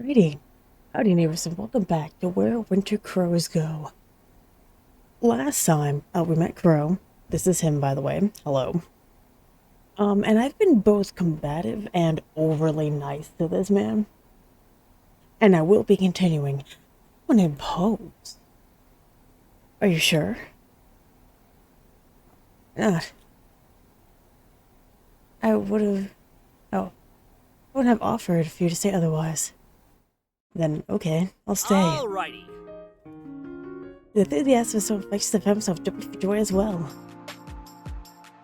Alrighty, howdy neighbors and welcome back to Where Winter Crows Go. Last time, we met Crow. This is him, by the way. Hello. And I've been both combative and overly nice to this man. And I will be continuing. I want to impose. Are you sure? Not. I would have... Oh. I would have offered for you to say otherwise. Then, okay, I'll stay. Alrighty. The enthusiasm is so infectious that I found myself jumping for joy as well.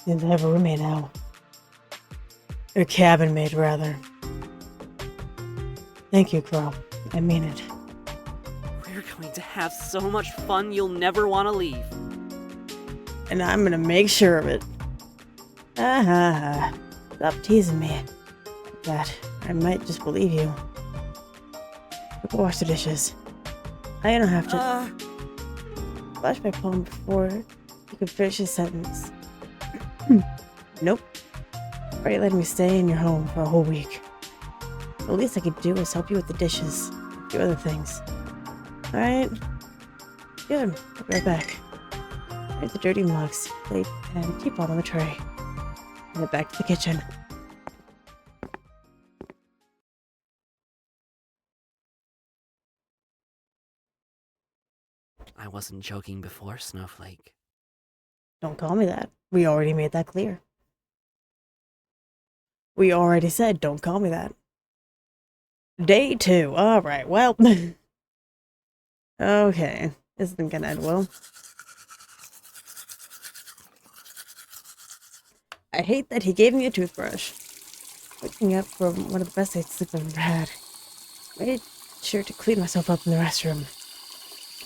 Seems I have a roommate now. Or cabin mate, rather. Thank you, Crow. I mean it. We're going to have so much fun you'll never want to leave. And I'm gonna make sure of it. Ah ha ha. Stop teasing me. That I might just believe you. Go wash the dishes. I don't have to flash my palm before you could finish his sentence. Nope. Already letting me stay in your home for a whole week. The least I could do is help you with the dishes. A few other things. Alright? Good. I'll be right back. Here's the dirty mugs, plate, and teapot on the tray. And then back to the kitchen. I wasn't joking before, Snowflake. Don't call me that. We already made that clear. We already said, don't call me that. Day 2. Alright, well. Okay. This isn't gonna end well. I hate that he gave me a toothbrush. Waking up from one of the best night's sleep I've ever had. Made sure to clean myself up in the restroom.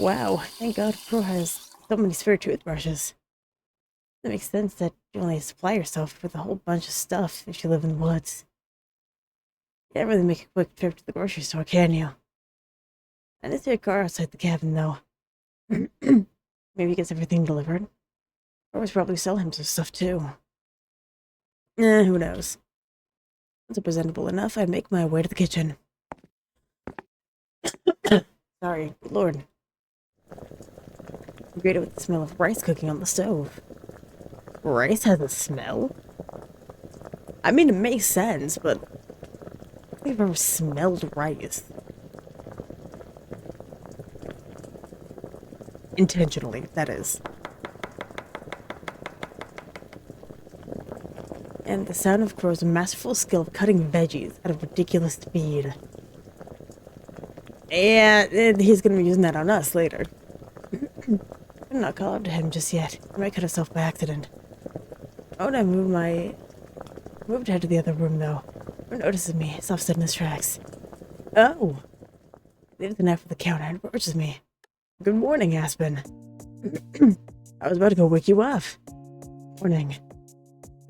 Wow, thank God Pro has so many spare toothbrushes. It makes sense that you only supply yourself with a whole bunch of stuff if you live in the woods. You can't really make a quick trip to the grocery store, can you? I didn't see a car outside the cabin, though. Maybe he gets everything delivered. Or was probably sell him some stuff, too. Who knows? Once it's presentable enough, I make my way to the kitchen. Sorry, good lord. I'm greeted with the smell of rice cooking on the stove. Rice has a smell? I mean, it makes sense, but I don't think I've ever smelled rice. Intentionally, that is. And the sound of Crow's masterful skill of cutting veggies at a ridiculous speed. And he's gonna be using that on us later. I'm not call out to him just yet. I might cut himself by accident. I want to moved ahead to the other room though. Who notices me? Stops dead in his tracks. Oh! Leaves the knife at the counter and approaches me. Good morning, Aspen. I was about to go wake you up. Morning.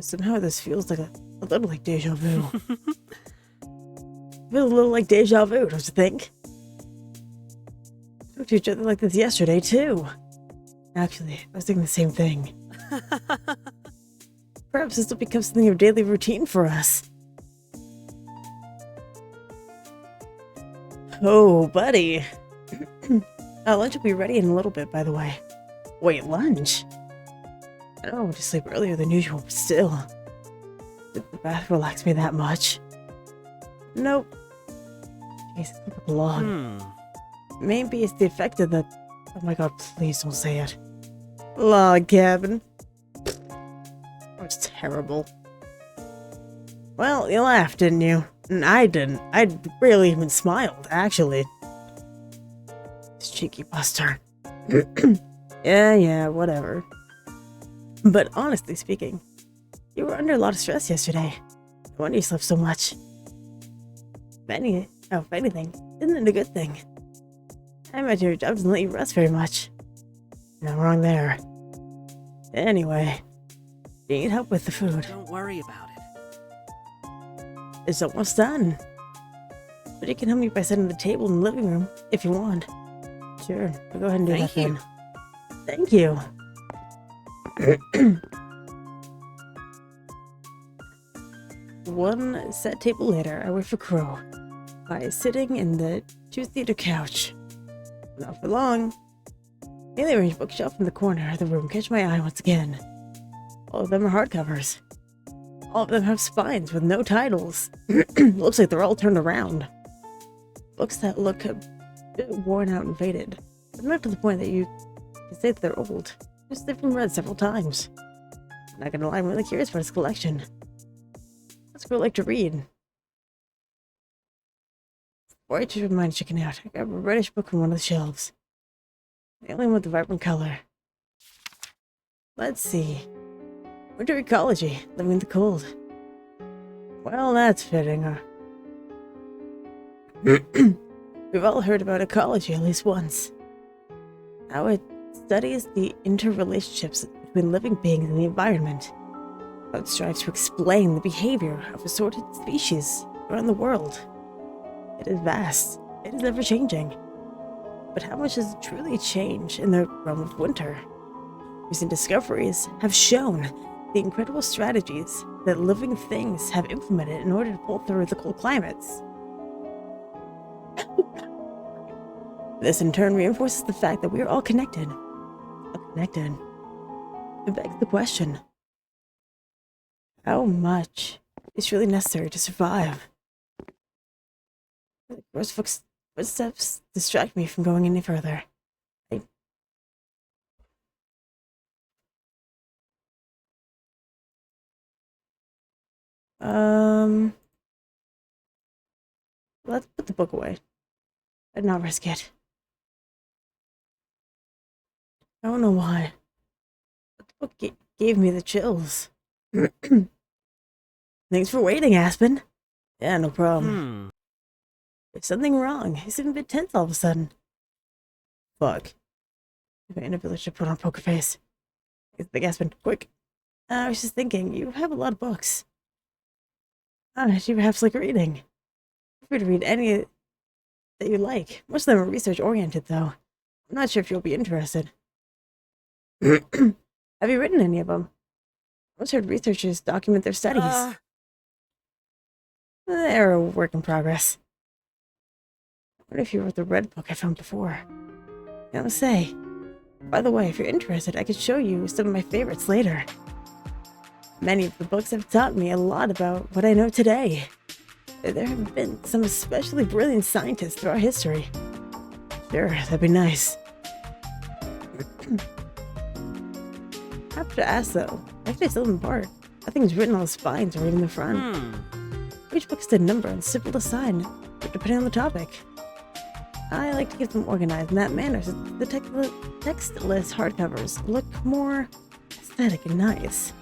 Somehow this feels like a little like deja vu. Feels a little like deja vu, don't you think? We talked to each other like this yesterday, too. Actually, I was thinking the same thing. Perhaps this will become something of daily routine for us. Oh, buddy. Lunch will be ready in a little bit, by the way. Wait, lunch? I know I went to sleep earlier than usual, but still. Did the bath relax me that much? Nope. Jeez, it's like a log. Maybe it's the effect of the... Oh my god, please don't say it. Log cabin. Oh, it's terrible. Well, you laughed, didn't you? And I didn't. I barely even smiled, actually. This cheeky buster. Yeah, whatever. But honestly speaking, you were under a lot of stress yesterday. No wonder you slept so much. If anything, isn't it a good thing? I imagine your job doesn't let you rest very much. No wrong there. Anyway, do you need help with the food? Don't worry about it. It's almost done. But you can help me by setting the table in the living room, if you want. Sure, we'll go ahead and do that then. Thank you. One set table later, I wait for Crow. pie sitting in the two-seater couch. Not for long. The arranged bookshelf in the corner of the room catch my eye once again. All of them are hardcovers. All of them have spines with no titles. Looks like they're all turned around. Books that look a bit worn out and faded, but not to the point that you can say that they're old. Just they've been read several times. I'm not gonna lie, I'm really curious about his collection. What's girl like to read? Before I just mind checking out, I grab a reddish book from one of the shelves. The only one with the vibrant color. Let's see. Winter ecology, living in the cold. Well, that's fitting, huh? We've all heard about ecology at least once. How it studies the interrelationships between living beings and the environment. How it strives to explain the behavior of assorted species around the world. It is vast. It is ever-changing. But how much does it truly change in the realm of winter? Recent discoveries have shown the incredible strategies that living things have implemented in order to pull through the cold climates. This in turn reinforces the fact that we are all connected. It begs the question, how much is really necessary to survive? The gross footsteps distract me from going any further. Let's put the book away. I'd not risk it. I don't know why, but the book gave me the chills. Thanks for waiting, Aspen. Yeah, no problem. There's something wrong. He's even a bit tense all of a sudden. Fuck. My inability to put on poker face. It's the Aspen, quick. I was just thinking, you have a lot of books. Do you perhaps like reading? Feel free to read any that you like. Most of them are research-oriented, though. I'm not sure if you'll be interested. Have you written any of them? Most heard researchers document their studies. They're a work in progress. I wonder if you wrote the red book I found before. I don't say. By the way, if you're interested, I could show you some of my favorites later. Many of the books have taught me a lot about what I know today. There have been some especially brilliant scientists throughout history. Sure, that'd be nice. I have to ask though, actually it's them apart. Nothing's written on the spines or even the front. Each book is a number and simple to sign, depending on the topic. I like to keep them organized in that manner so the textless hardcovers look more aesthetic and nice.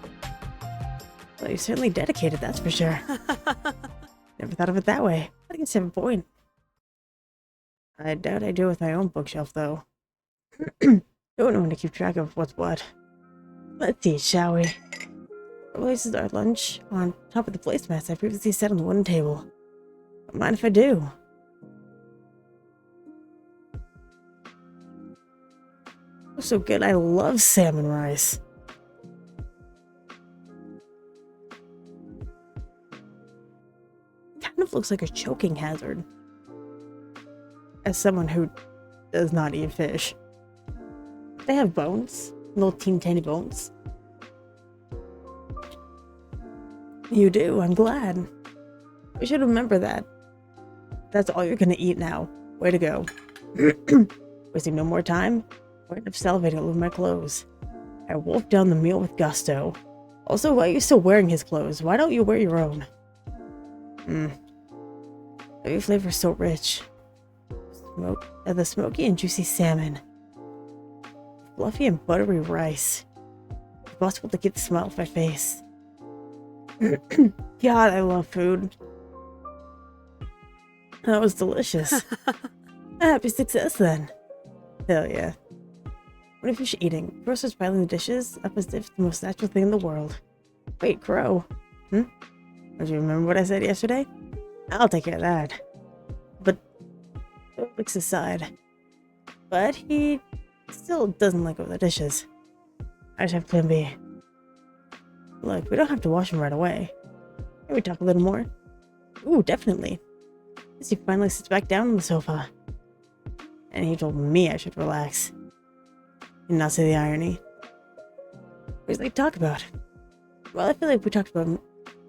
Well, you're certainly dedicated, that's for sure. Never thought of it that way. I guess you have a point. I doubt I do with my own bookshelf, though. Don't know when to keep track of what's what. Let's see, shall we? Our places our lunch on top of the placemats I previously set on the wooden table. Don't mind if I do. Oh, so good. I love salmon rice. Kind of looks like a choking hazard. As someone who does not eat fish. They have bones. Little teeny bones. You do, I'm glad. We should remember that. That's all you're gonna eat now. Way to go. Wasting no more time. I end up salivating all over my clothes. I wolfed down the meal with gusto. Also, why are you still wearing his clothes? Why don't you wear your own? Every flavor is so rich. The smoky and juicy salmon. Fluffy and buttery rice. It's possible to get the smile off my face. God, I love food. That was delicious. A happy success then. Hell yeah. What if you're eating? Crow starts piling the dishes up as if the most natural thing in the world. Wait, Crow. Don't you remember what I said yesterday? I'll take care of that. But Crow looks aside. But he still doesn't let go of the dishes. I just have plan B. Look, we don't have to wash them right away. Can we talk a little more? Ooh, definitely. As he finally sits back down on the sofa. And he told me I should relax. And not see the irony. What does he talk about? Well, I feel like we talked about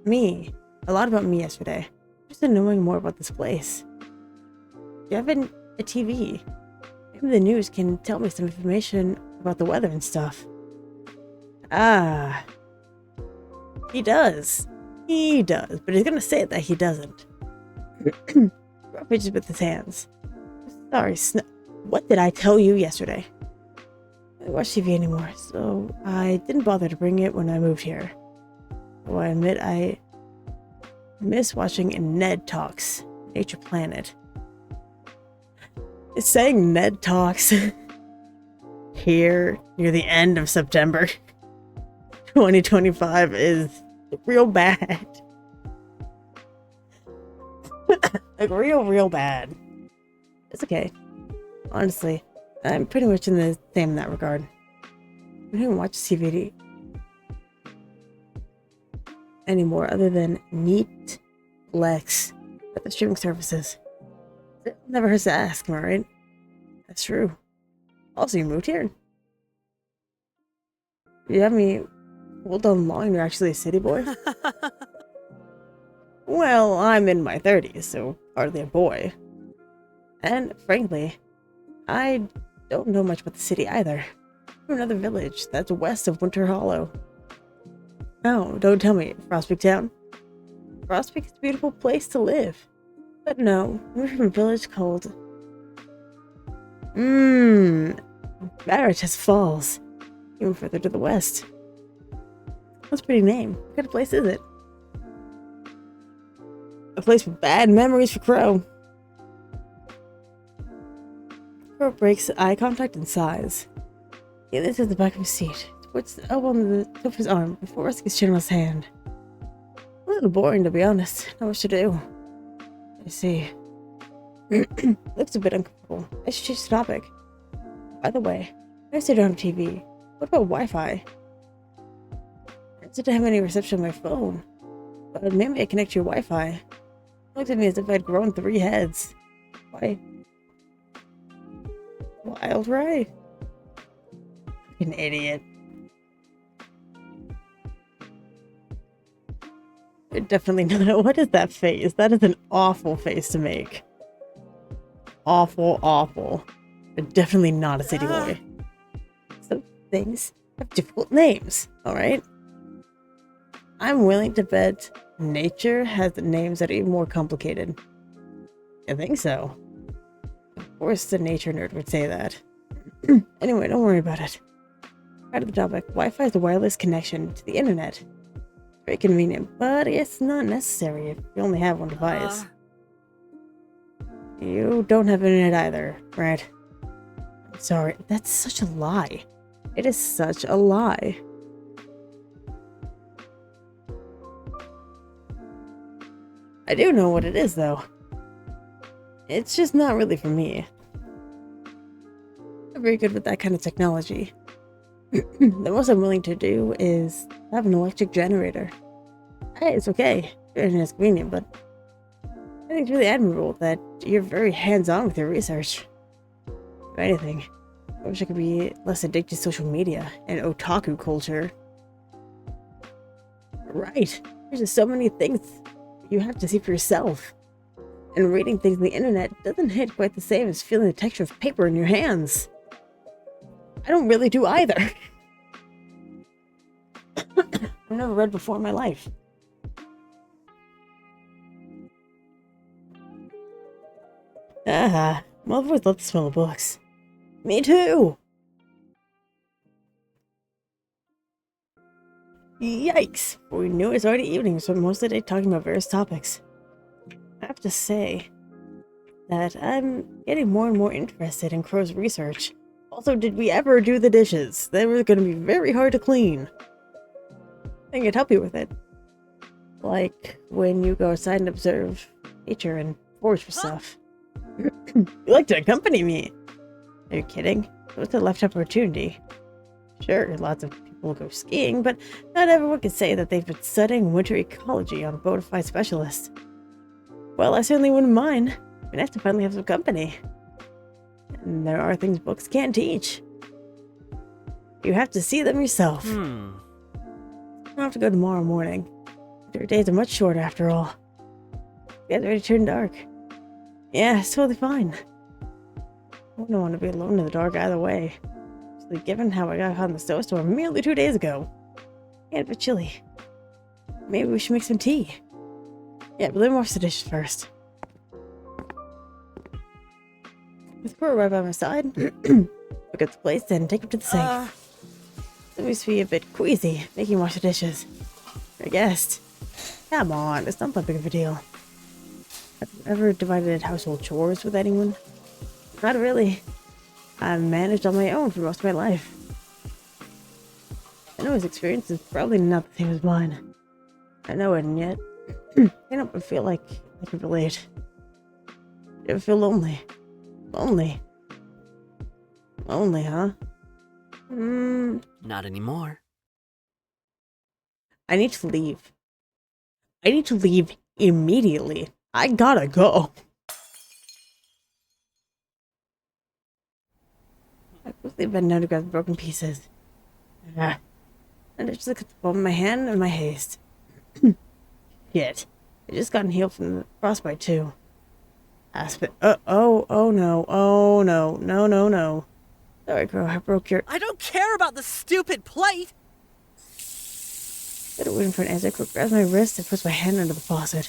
me. A lot about me yesterday. Just knowing more about this place. You have a TV. Maybe the news can tell me some information about the weather and stuff. Ah. He does. He does. But he's gonna say that he doesn't. Rub pitches with his hands. Sorry, what did I tell you yesterday? I don't watch TV anymore, so I didn't bother to bring it when I moved here. Though I admit I miss watching Ned Talks, Nature Planet. It's saying Ned Talks here near the end of September 2025 is real bad. Like real bad. It's okay. Honestly, I'm pretty much in the same in that regard. I don't even watch TV anymore other than Neat Lex at the streaming services. It never hurts to ask, am I right? That's true. Also, you moved here. You have me hold on long, you're actually a city boy? Well, I'm in my 30s, so hardly a boy. And frankly, I don't know much about the city either. From another village that's west of Winter Hollow. Oh, don't tell me, Frostpeak Town. Frostpeak is a beautiful place to live. But no, we're from a village called... Maritas Falls. Even further to the west. That's a pretty name. What kind of place is it? A place with bad memories for Crow. Crow breaks eye contact and sighs. He leans at the back of his seat, puts the elbow on the tip of his arm before resting his chin on his hand. A little boring, to be honest. Not much to do. I see. Looks a bit uncomfortable. I should change the topic. By the way, I said I don't have TV. What about Wi-Fi? I didn't have any reception on my phone, but maybe I connect to your Wi-Fi. It looked at me as if I'd grown 3 heads. Why? Wild ride? An idiot. Definitely not. What is that face? That is an awful face to make. Awful, awful. But definitely not a city boy. Some things have difficult names, alright? I'm willing to bet nature has names that are even more complicated. I think so. Of course the nature nerd would say that. Anyway, don't worry about it. Out of the topic, Wi-Fi is a wireless connection to the internet. Very convenient, but it's not necessary if you only have one device. You don't have internet either, right? I'm sorry, that's such a lie. It is such a lie. I do know what it is, though. It's just not really for me. I'm very good with that kind of technology. The most I'm willing to do is have an electric generator. Hey, it's okay. It's convenient, but I think it's really admirable that you're very hands-on with your research. If anything, I wish I could be less addicted to social media and otaku culture. Right. There's just so many things you have to see for yourself. And reading things on the internet doesn't hit quite the same as feeling the texture of paper in your hands. I don't really do either. I've never read before in my life. Well, I've always loved the smell of books. Me too! Yikes! Before we knew it was already evening, so most of the day talking about various topics. I have to say that I'm getting more and more interested in Crow's research. Also, did we ever do the dishes? They were going to be very hard to clean. I think I'd help you with it. Like when you go outside and observe nature and forage for stuff. You like to accompany me? Are you kidding? What's a left opportunity? Sure, lots of people go skiing, but not everyone can say that they've been studying winter ecology on a bona fide specialist. Well, I certainly wouldn't mind. It'd be nice to finally have some company. And there are things books can't teach. You have to see them yourself. I'll have to go tomorrow morning. Your days are much shorter after all. It's already turned dark. Yeah, it's totally fine. I wouldn't want to be alone in the dark either way. Especially given how I got caught in the snowstorm merely 2 days ago. Yeah, but chilly. Maybe we should make some tea. Yeah, but let me wash the dishes first. With Crow right by my side, pick up the plates and take them to the sink. It used to be a bit queasy making wash the dishes. I guessed. Come on, it's not that big of a deal. Have you ever divided household chores with anyone? Not really. I've managed on my own for most of my life. I know his experience is probably not the same as mine. I know it, and yet I don't feel like I can relate. You ever feel lonely? Lonely? Lonely, huh? Not anymore. I need to leave. I need to leave immediately. I gotta go. I quickly bent down to grab the broken pieces. And I just looked at the ball in my hand in my haste. Shit. I just gotten healed from the frostbite too. Aspen. Oh no. Oh no. No. Sorry, girl, I broke your. I don't care about the stupid plate! Instead of waiting for an answer, I quick grabs my wrist and puts my hand under the faucet.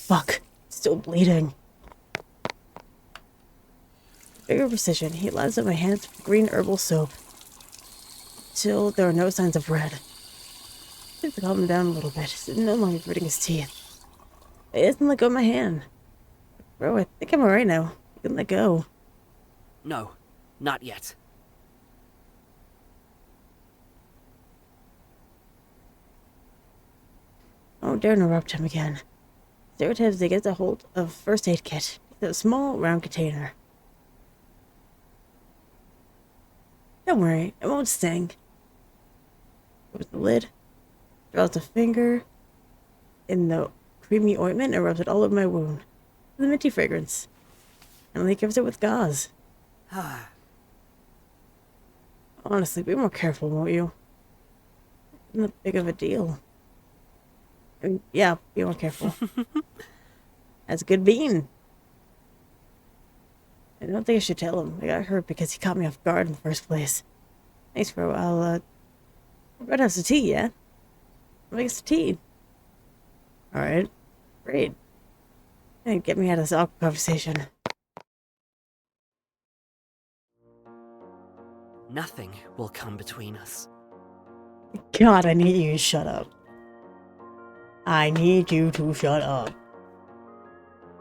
Fuck. Still bleeding. Bigger precision, he lines up my hands with green herbal soap. Till there are no signs of red. I have to calm him down a little bit. He's no longer gritting his teeth. He doesn't let go of my hand. Bro, I think I'm alright now. You can let go. No, not yet. I don't dare interrupt him again. Stereotypes they get a hold of first aid kit. It's a small, round container. Don't worry, it won't sting. Opens the lid, draws a finger in the creamy ointment and rubs it all over my wound. With a minty fragrance. And then he covers it with gauze. Honestly, be more careful, won't you? It's not big of a deal. I mean, yeah, be more careful. That's a good bean. I don't think I should tell him. I got hurt because he caught me off guard in the first place. Thanks for a while. We're gonna have some tea, yeah? Make some tea. Alright. Great. And get me out of this awkward conversation. Nothing will come between us. God, I need you to shut up. I need you to shut up.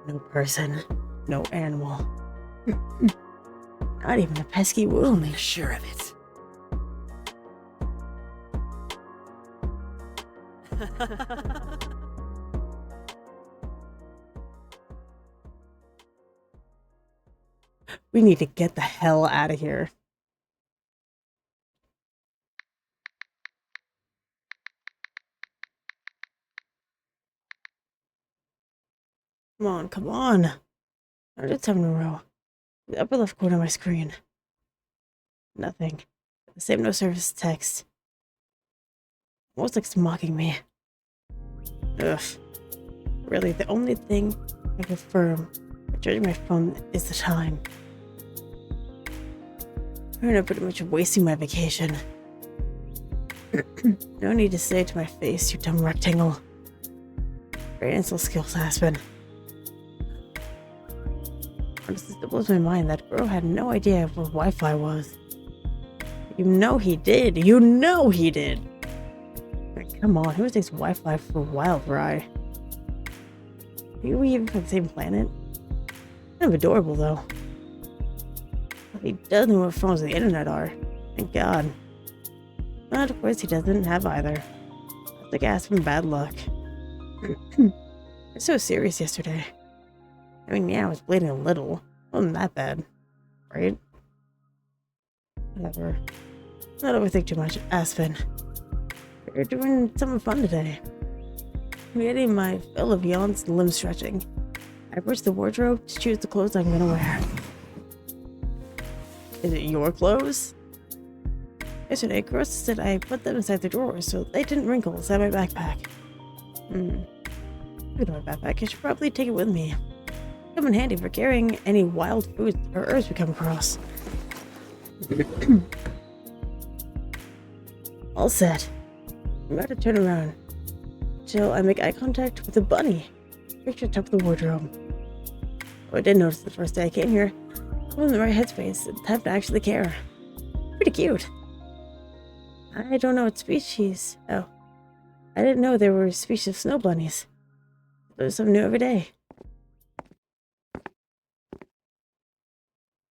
No person, no animal. Not even a pesky wound. Make sure of it. We need to get the hell out of here. Come on. I did 7 in a row. The upper left corner of my screen. Nothing. The same no service text. Almost like it's mocking me. Ugh. Really, the only thing I confirm by charging my phone is the time. I'm pretty much wasting my vacation. No need to say it to my face, you dumb rectangle. Great insult skills, Aspen. Honestly, it blows my mind that bro had no idea where Wi-Fi was. You know he did. You know he did. Like, come on, who takes Wi-Fi for a wild ride? Are we even from the same planet? Kind of adorable, though. He does know what phones of the internet are. Thank God. But of course he doesn't have either. I think Aspen bad luck. I was so serious yesterday. I mean, yeah, I was bleeding a little. Wasn't that bad. Right? Whatever. Not overthink too much, Aspen. You're doing something fun today. getting my fill of yawns and limb stretching. I approach the wardrobe to choose the clothes I'm gonna wear. Is it your clothes? Yesterday, Gross said I put them inside the drawer so they didn't wrinkle inside my backpack. Look at my backpack. I should probably take it with me. Come in handy for carrying any wild foods or herbs we come across. All set. I'm about to turn around till I make eye contact with a bunny. Picture at the top of the wardrobe. Oh, I did notice the first day I came here. I'm in the right headspace. It's time to actually care. Pretty cute. I don't know what species. Oh. I didn't know there were a species of snow bunnies. There's something new every day.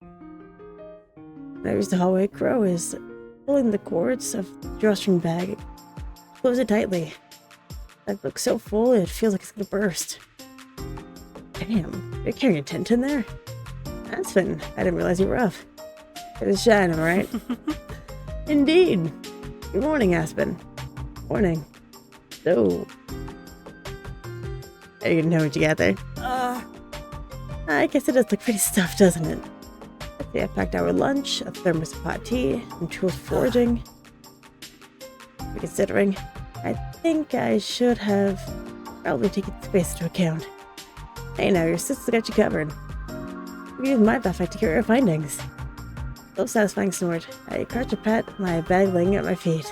When I use the hallway, Crow is pulling the cords of the drawstring bag. Close it tightly. That looks so full it feels like it's gonna burst. Damn, you're carrying a tent in there? Aspen, I didn't realize you were up. It's shine, am I right? Indeed. Good morning, Aspen. Morning. So, are you gonna know what you got there? I guess it does look pretty stuffed, doesn't it? Let's see, I packed our lunch, a thermos of hot tea, some tools for foraging. Considering, I think I should have probably taken space into account. Hey now, your sister's got you covered. You use my backpack to carry your findings. So satisfying snort. I crouch to pat my bag laying at my feet.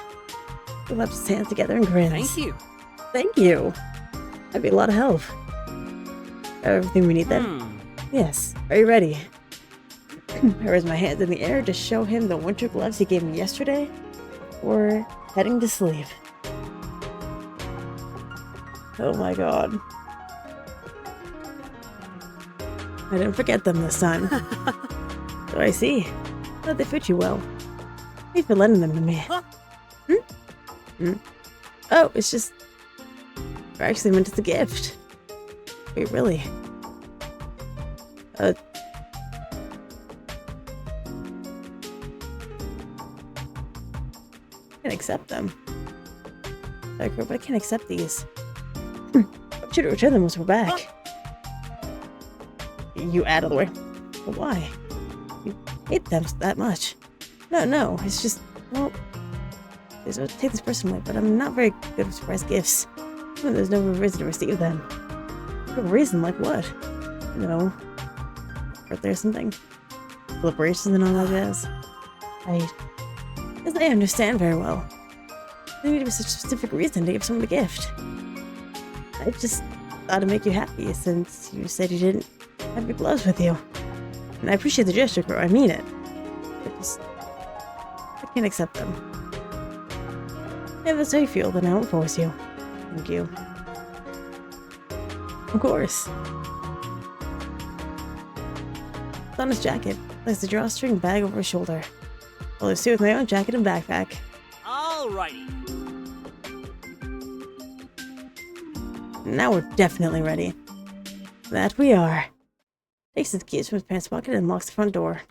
He laps his hands together and grins. Thank you. Thank you. That'd be a lot of help. Everything we need then? Yes. Are you ready? I raise my hands in the air to show him the winter gloves he gave me yesterday. We're heading to sleep. Oh my god. I didn't forget them this time. So I see. But they fit you well. Thank you for lending them to me. Oh, it's just... I actually meant it's a gift. Wait, really? I can't accept them. But I can't accept these. I should return them once we're back. You out of the way. But why? You hate them that much. No, it's just, well, please don't take this personally, but I'm not very good with surprise gifts. When there's no reason to receive them. No reason, like what? You know, birthday or something? Celebrations and all that jazz? As I understand very well. There need to be such a specific reason to give someone a gift. I just thought it'd make you happy since you said you didn't have your gloves with you. And I appreciate the gesture, bro. I mean it. I can't accept them. If that's how you feel, then I won't force you. Thank you. Of course. It's on his jacket. Placed the drawstring bag over his shoulder. I'll leave suit with my own jacket and backpack. Alrighty. Now we're definitely ready. That we are. Takes his keys from his pants pocket and locks the front door.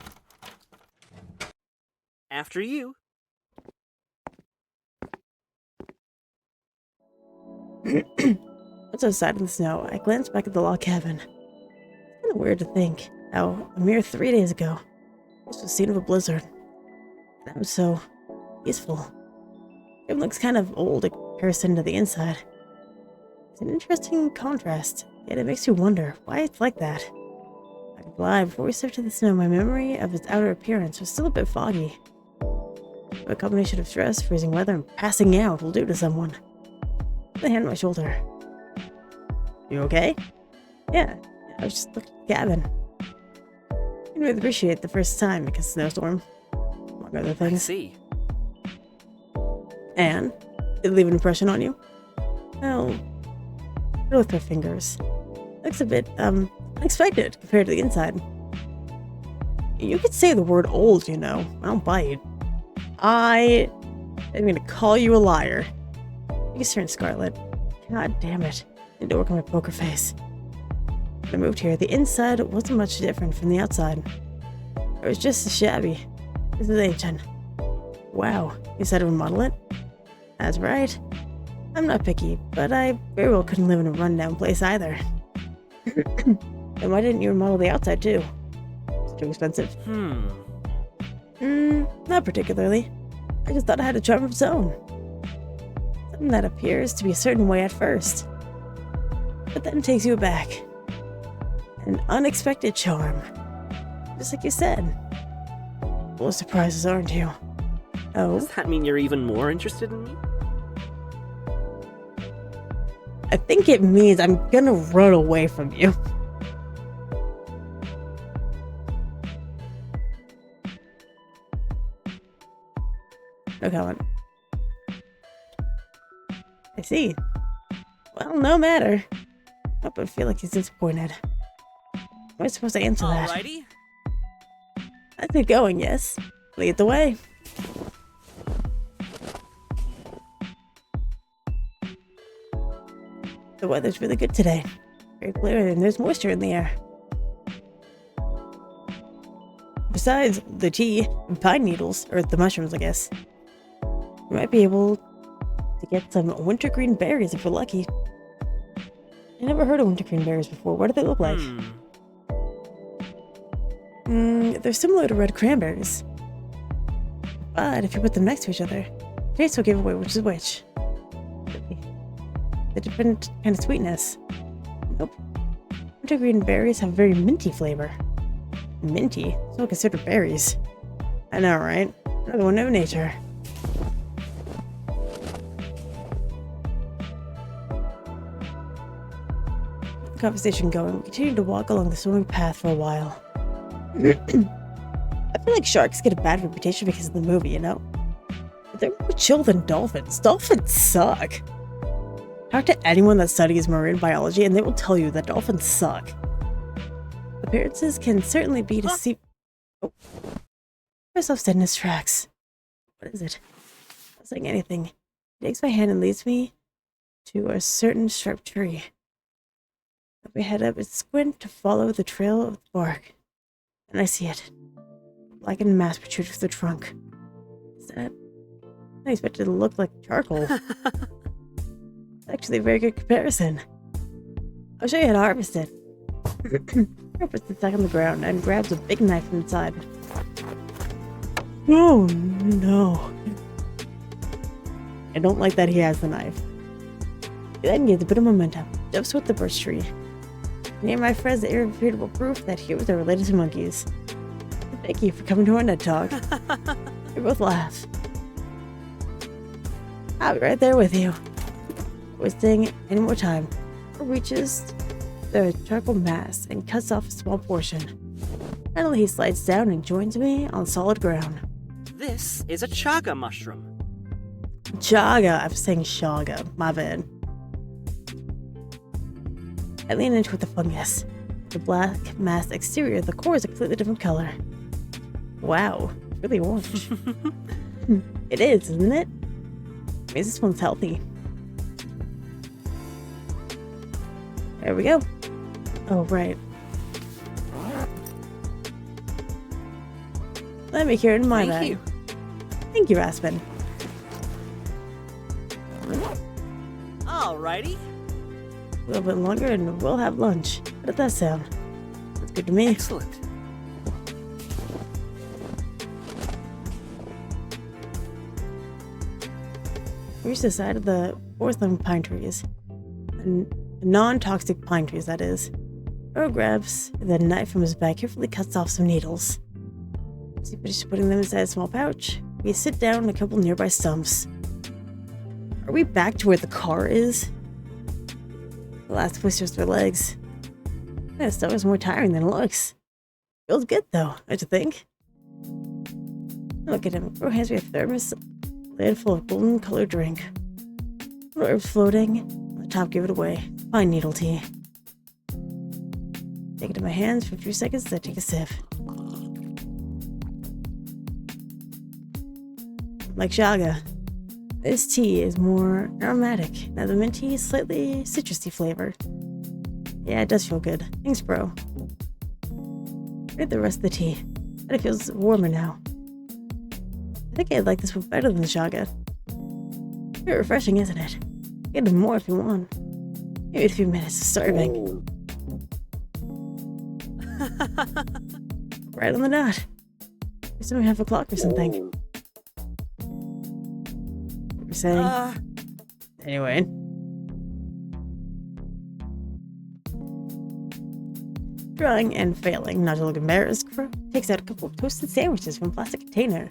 After you. Once outside in the snow, I glanced back at the log cabin. It's kind of weird to think how a mere 3 days ago, this was the scene of a blizzard. That was so peaceful. It looks kind of old in comparison to the inside. It's an interesting contrast, yet it makes you wonder why it's like that. I could lie, before we stepped into the snow, my memory of its outer appearance was still a bit foggy. A combination of stress, freezing weather, and passing out will do to someone. The hand on my shoulder. You okay? Yeah, I was just looking at the cabin. I didn't really appreciate it the first time because snowstorm, among other I things. see. And did it leave an impression on you? Well, with my fingers. Looks a bit unexpected compared to the inside. You could say the word old, you know. I don't bite. I am gonna call you a liar. You turned scarlet. God damn it. I need to work on my poker face. When I moved here, the inside wasn't much different from the outside. It was just as shabby. This is ancient. Wow, you decided to remodel it? That's right. I'm not picky, but I very well couldn't live in a rundown place either. And why didn't you remodel the outside too? It's too expensive. Not particularly. I just thought it had a charm of its own. Something that appears to be a certain way at first, but then takes you aback. An unexpected charm. Just like you said. Full of surprises, aren't you? Oh? Does that mean you're even more interested in me? I think it means I'm gonna run away from you. No comment. I see. Well, no matter. Hope I feel like he's disappointed. How am I supposed to answer that? Alrighty. That's good going, yes. Lead the way. The weather's really good today. Very clear and there's moisture in the air. Besides the tea and pine needles, or the mushrooms, I guess, we might be able to get some wintergreen berries if we're lucky. I never heard of wintergreen berries before. What do they look like? They're similar to red cranberries. But if you put them next to each other, taste will give away which is which. The different kind of sweetness. Nope. Wintergreen berries have a very minty flavor. Minty? So considered berries. I know, right? Another one of nature. Conversation going, we continued to walk along the swimming path for a while. I feel like sharks get a bad reputation because of the movie, you know? But they're more chill than dolphins. Dolphins suck. Talk to anyone that studies marine biology and they will tell you that dolphins suck. Appearances can certainly be deceiving. Oh. Myself dead in his tracks. What is it? Not saying anything. He takes my hand and leads me to a certain sharp tree. We head up and squint to follow the trail of the bark. And I see it. Black and mass protrude from the trunk. Is that? I expected it to look like charcoal. It's actually a very good comparison. I'll show you how to harvest it. Puts it back on the ground and grabs a big knife from inside. Oh no. I don't like that he has the knife. He then gives a bit of momentum, jumps with the birch tree. Near my friend's irrefutable proof that humans are related to monkeys. Thank you for coming to our Ned Talk. We both laugh. I'll be right there with you. Wasting any more time, it reaches the charcoal mass and cuts off a small portion. Finally, he slides down and joins me on solid ground. This is a chaga mushroom. Chaga. I'm saying shaga. My bad. I lean into the fungus. The black mass exterior, the core is a completely different color. Wow, it's really orange. It is, isn't it? Maybe this one's healthy. There we go. Oh, right. Let me carry it in my bag. Thank you. Thank you, Aspen. Alrighty. A little bit longer and we'll have lunch. How does that sound? That's good to me. Excellent. We reached the side of the porcelain pine trees. Non-toxic pine trees, that is. Earl grabs the knife from his bag, carefully cuts off some needles. As he finishes putting them inside a small pouch, we sit down on a couple nearby stumps. Are we back to where the car is? The last twisters for legs. That stuff is more tiring than it looks. Feels good though, don't you think? Look at him. Bro hands me a thermos lid full of golden colored drink. Little herbs floating. On the top, give it away. Fine needle tea. Take it in my hands for a few seconds, then take a sip. Like shaga. This tea is more aromatic. Now the mint tea is slightly citrusy flavor. Yeah, it does feel good. Thanks, bro. Read the rest of the tea. But it feels warmer now. I think I'd like this one better than the shaga. Very refreshing, isn't it? Get more if you want. Maybe a few minutes of starving. Right on the dot. It's only 5:00 or something. What you're saying? Anyway. Trying and failing not to look embarrassed, Crow takes out a couple of toasted sandwiches from a plastic container.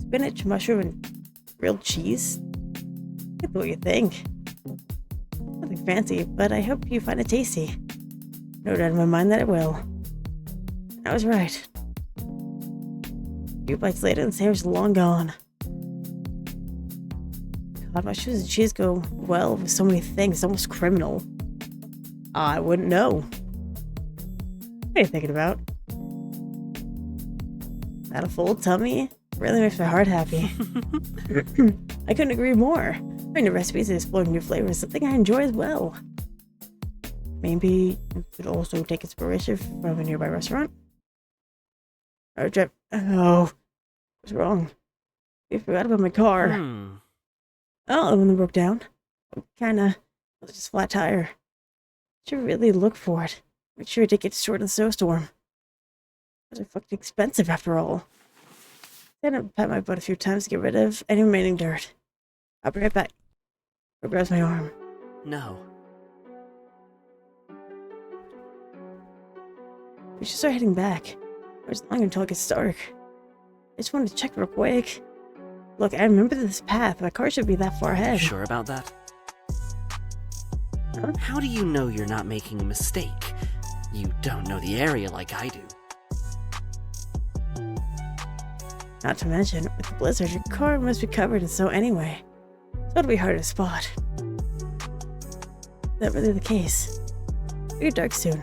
Spinach, mushroom, and grilled cheese? Get what you think. Nothing fancy, but I hope you find it tasty. No doubt in my mind that it will. I was right. A few bites later, and the sandwich is long gone. God, my shoes and cheese go well with so many things. It's almost criminal. I wouldn't know. What are you thinking about? That a full tummy really makes my heart happy. I couldn't agree more. Finding new recipes and exploring new flavors is something I enjoy as well. Maybe you could also take inspiration from a nearby restaurant? Or trip. Oh, what's wrong? I forgot about my car. Oh, the one that broke down. Kinda. It was just a flat tire. Should really look for it. Make sure it didn't get short in the snowstorm. Those are fucking expensive after all. Then I pat my butt a few times to get rid of any remaining dirt. I'll be right back. Or grabs my arm. No. We should start heading back. There's longer until it gets dark. I just wanted to check real quick. Look, I remember this path. My car should be that far ahead. Sure about that? Huh? How do you know you're not making a mistake? You don't know the area like I do. Not to mention, with the blizzard, your car must be covered in snow anyway. So it'll be hard to spot. Is that really the case? It'll get dark soon.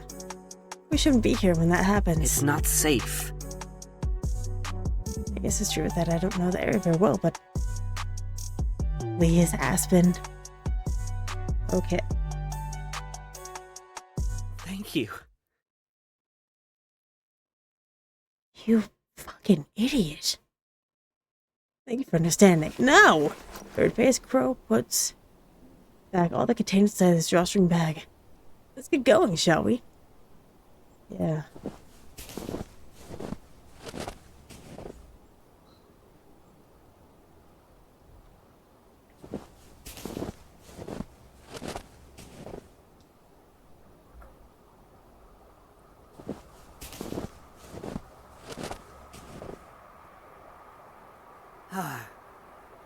We shouldn't be here when that happens. It's not safe. I guess it's true that I don't know the area very well, but... Please, Aspen. Okay. Thank you. You fucking idiot. Thank you for understanding. No! Third base Crow puts back all the containers inside this drawstring bag. Let's get going, shall we? Yeah.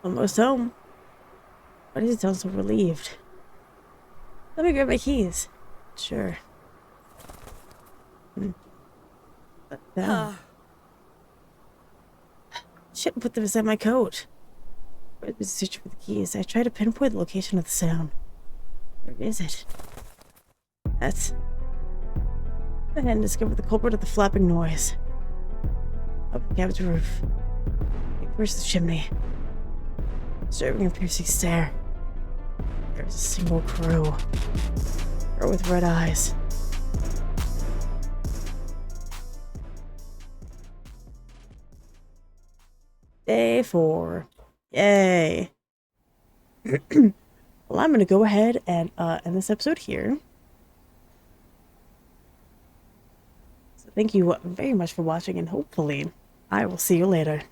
Almost home. Why does he sound so relieved? Let me grab my keys. Sure. But down. Shit, put them inside my coat. Where's the search for the keys? I tried to pinpoint the location of the sound. Where is it? That's... I hadn't discovered the culprit of the flapping noise. Up the cabin's roof. Where's the chimney? Serving a piercing stare. There's a single crow. Her with red eyes. Day 4. Yay. Well, I'm going to go ahead and end this episode here. So thank you very much for watching, and hopefully I will see you later.